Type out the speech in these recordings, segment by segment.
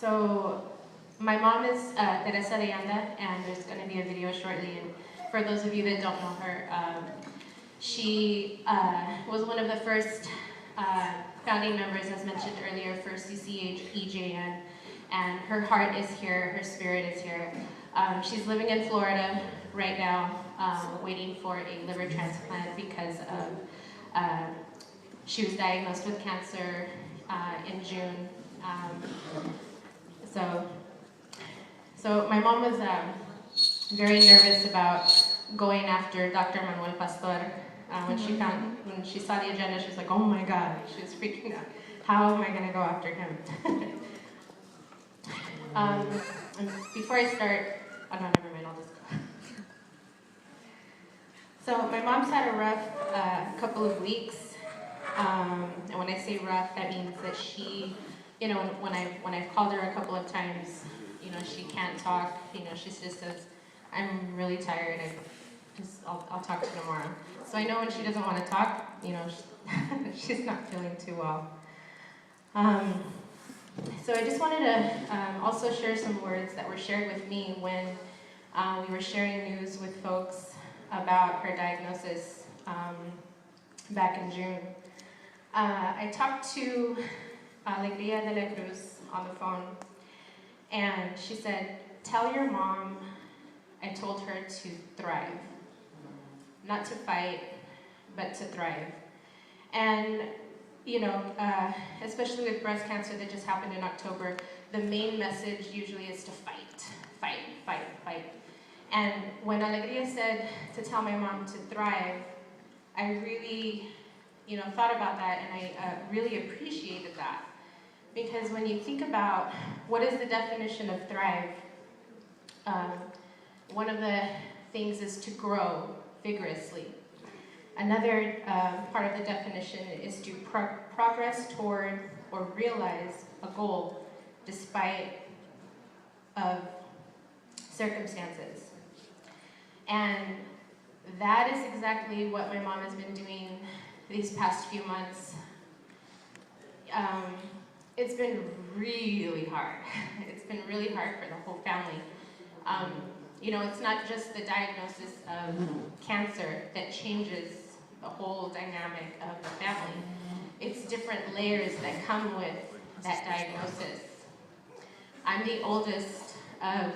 So my mom is Teresa de Anda, and there's going to be a video shortly. And for those of you that don't know her, she was one of the first founding members, as mentioned earlier, for CCEJN. And her heart is here, her spirit is here. She's living in Florida right now, waiting for a liver transplant because of she was diagnosed with cancer in June. So my mom was very nervous about going after Dr. Manuel Pastor. When she saw the agenda, she was like, "Oh my God!" She was freaking out. How am I going to go after him? And before I start, oh no, never mind. I'll just go. So my mom's had a rough couple of weeks. And when I say rough, that means that she, you know, when I've called her a couple of times, you know, she can't talk. You know, she just says, "I'm really tired. I'll talk to you tomorrow." So I know when she doesn't want to talk, you know, she's not feeling too well. So I just wanted to also share some words that were shared with me when we were sharing news with folks about her diagnosis back in June. I talked to Alegria de la Cruz on the phone, and she said, "Tell your mom I told her to thrive. Not to fight, but to thrive." And, you know, especially with breast cancer that just happened in October, the main message usually is to fight, fight, fight, fight. And when Alegria said to tell my mom to thrive, I really, you know, thought about that, and I really appreciated that. Because when you think about what is the definition of thrive, one of the things is to grow vigorously. Another part of the definition is to progress toward or realize a goal despite of circumstances. And that is exactly what my mom has been doing these past few months. It's been really hard. It's been really hard for the whole family. You know, it's not just the diagnosis of cancer that changes the whole dynamic of the family. It's different layers that come with that diagnosis. I'm the oldest of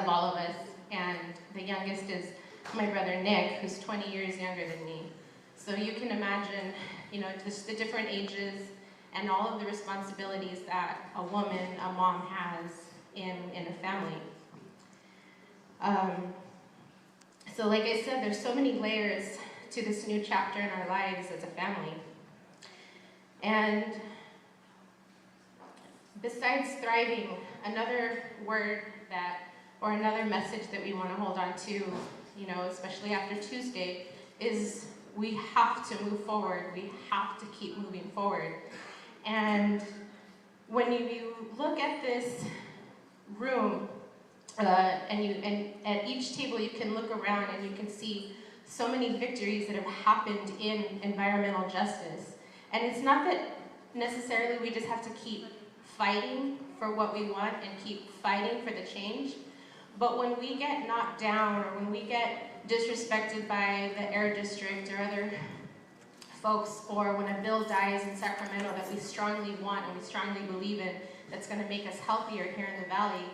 all of us, and the youngest is my brother Nick, who's 20 years younger than me. So you can imagine, you know, just the different ages and all of the responsibilities that a woman, a mom has in a family. So like I said, there's so many layers to this new chapter in our lives as a family. And besides thriving, another word or another message that we want to hold on to, you know, especially after Tuesday, is we have to move forward. We have to keep moving forward. And when you look at this room, and at each table you can look around and you can see so many victories that have happened in environmental justice. And it's not that necessarily we just have to keep fighting for what we want and keep fighting for the change, but when we get knocked down or when we get disrespected by the Air District or other folks, or when a bill dies in Sacramento that we strongly want and we strongly believe in, that's going to make us healthier here in the Valley,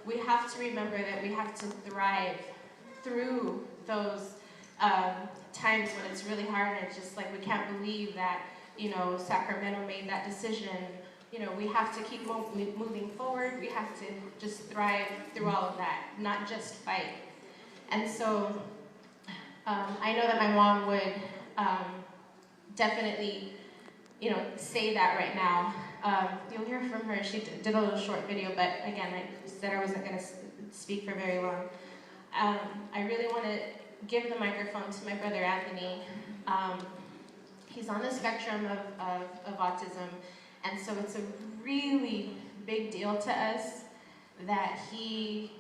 we have to remember that we have to thrive through those times when it's really hard and it's just like we can't believe that, you know, Sacramento made that decision. You know, we have to keep moving forward. We have to just thrive through all of that, not just fight. And so I know that my mom would definitely, you know, say that right now. You'll hear from her. She did a little short video, but again, I said I wasn't going to speak for very long. I really want to give the microphone to my brother Anthony. He's on the spectrum of autism, and so it's a really big deal to us that he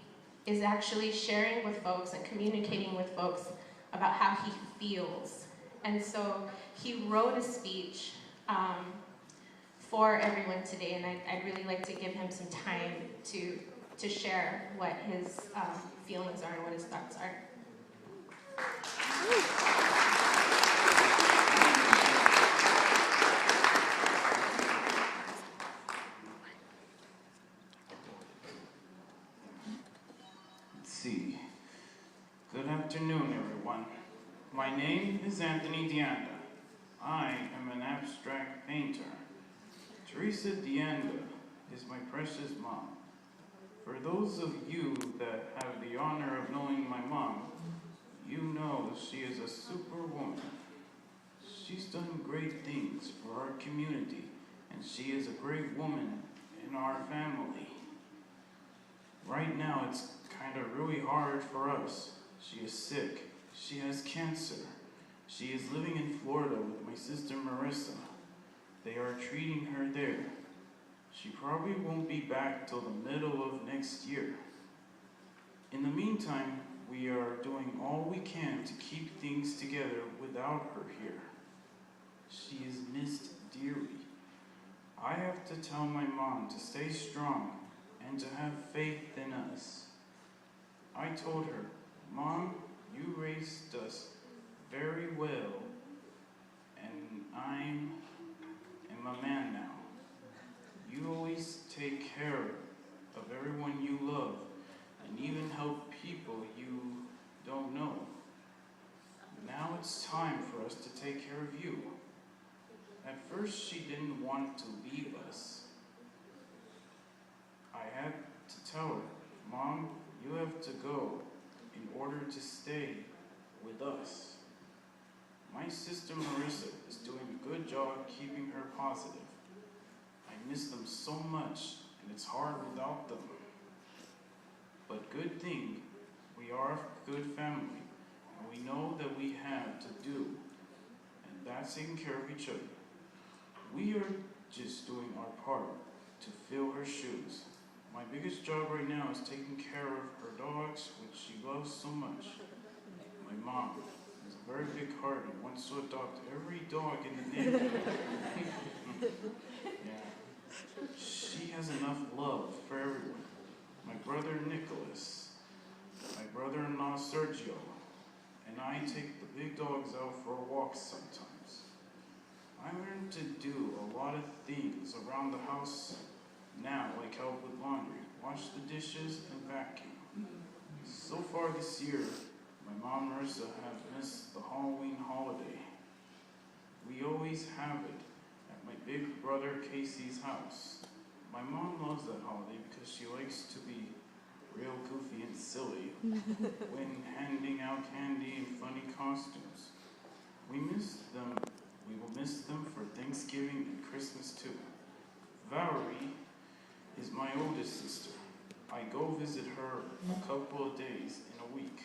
is actually sharing with folks and communicating with folks about how he feels. And so he wrote a speech for everyone today, and I'd really like to give him some time to share what his feelings are and what his thoughts are. Let's see. Good afternoon, everyone. My name is Anthony Deanda. I am an abstract painter. Teresa Deanda is my precious mom. For those of you that have the honor of knowing my mom, you know she is a superwoman. She's done great things for our community, and she is a great woman in our family. Right now, it's kind of really hard for us. She is sick. She has cancer. She is living in Florida with my sister Marissa. They are treating her there. She probably won't be back till the middle of next year. In the meantime, we are doing all we can to keep things together without her here. She is missed dearly. I have to tell my mom to stay strong and to have faith in us. I told her, Mom, you raised us very well, and I am a man now. You always take care of everyone you love, and even help people you don't know. Now it's time for us to take care of you. At first, she didn't want to leave us. I had to tell her, Mom, you have to go in order to stay with us. My sister Marissa is doing a good job keeping her positive. I miss them so much, and it's hard without them. But good thing, we are a good family, and we know that we have to do, and that's taking care of each other. We are just doing our part to fill her shoes. My biggest job right now is taking care of her dogs, which she loves so much. My mom is a very big heart and wants to adopt every dog in the neighborhood. Yeah. She has enough love for everyone. My brother Nicholas, my brother-in-law Sergio, and I take the big dogs out for a walk sometimes. I learned to do a lot of things around the house now, like help with laundry, wash the dishes, and vacuum. So far this year, my mom Marissa has missed the Halloween holiday. We always have it at my big brother Casey's house. My mom loves that holiday because she likes to be real goofy and silly when handing out candy and funny costumes. We miss them. We will miss them for Thanksgiving and Christmas too. Valerie is my oldest sister. I go visit her a couple of days in a week.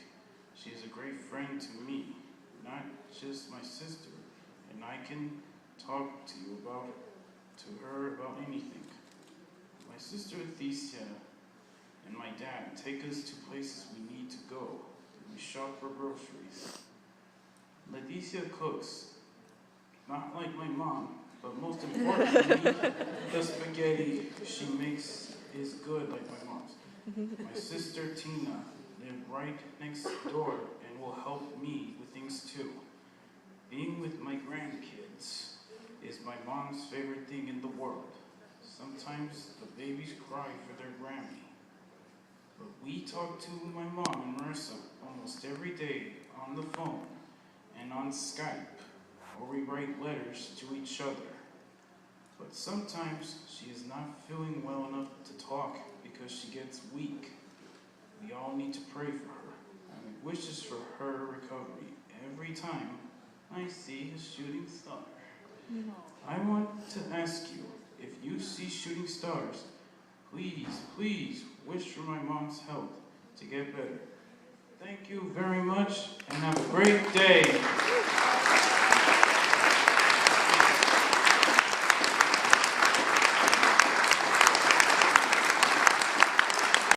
She is a great friend to me, not just my sister, and I can talk to her about anything. My sister Athesia and my dad take us to places we need to go. We shop for groceries. Leticia cooks, not like my mom, but most importantly, the spaghetti she makes is good like my mom's. My sister Tina lives right next door and will help me with things too. Being with my grandkids is my mom's favorite thing in the world. Sometimes the babies cry for their Grammy. But we talk to my mom and Marissa almost every day on the phone and on Skype, or we write letters to each other. But sometimes she is not feeling well enough to talk because she gets weak. We all need to pray for her and make wishes for her recovery every time I see a shooting star. I want to ask you, if you see shooting stars, please, please wish for my mom's health to get better. Thank you very much and have a great day.